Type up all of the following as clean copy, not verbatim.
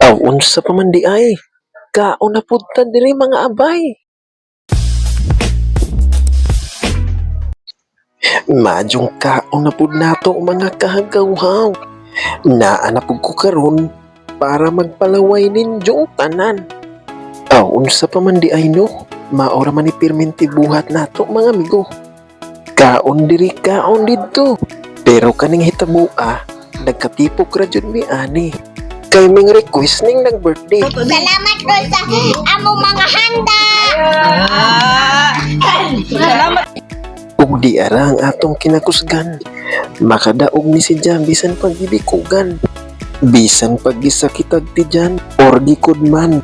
Aw, unsa pa man di ay? Kaon na pud ta diri mga abay. Madyong kaon na pud nato mga kahagawhaw. Naa na pud ko karon para magpalaway ninyong tanan. Aw, unsa pa man di ay no? Maora man ni pirminti buhat nato mga amigo. Kaon diri kaon didto. Pero kaning hitabua, nagkatipok ra jud mi ani. Kay ming request ning nag-birthday. Salamat ko sa among mga handa. Salamat. Ug di ara ang atong kinakusgan. Makadaog ni si Jan bisan pagibikugan. Bisan paggisakitag ti Jan or gikod man.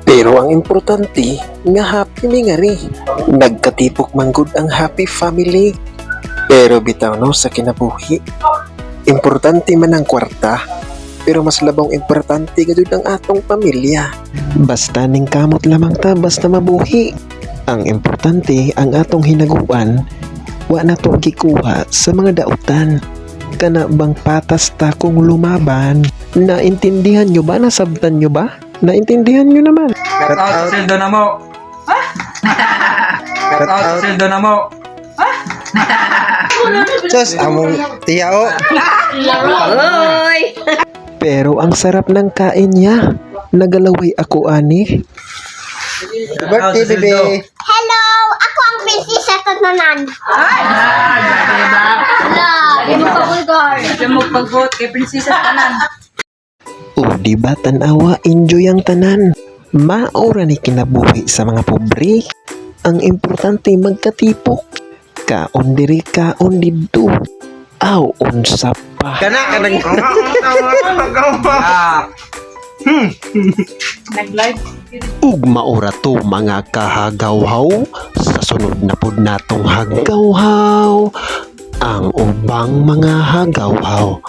Pero ang importante nga happy mi nga ri. Nagkatipok man gud ang happy family. Pero bitaw no sa kinabuhi. Importante man ang kwarta. Pero mas labang importante gayud ang atong pamilya. Basta ning kamot lamang ta basta mabuhi. Ang importante ang atong hinaguan wa na to gikuha sa mga dautan. Kana bang patas ta kung lumaban? Naintindihan nyo ba? Nasabtan nyo ba? Naintindihan nyo naman. Cut out sildo na mo. Cut out sildo na mo. Sus, among tiyao. Hoy. Pero ang sarap ng kain niya. Nagalaway ako ani. Birthday, bebe. Hello, ako ang princess sa tatanan. Di mo pag-vote kay Prinsesa Tanan. O di ba tanawa enjoy ang tanan. Maora ni kinabuhi sa mga pobre. Ang importante magkatipok. Kaon diri kaon didto. Aw unsa pa. Kana kanang Nag-live. Ug maura to mga kahagawhaw. Sa sunod na pud natong hagawhaw. Ang ubang mga hagawhaw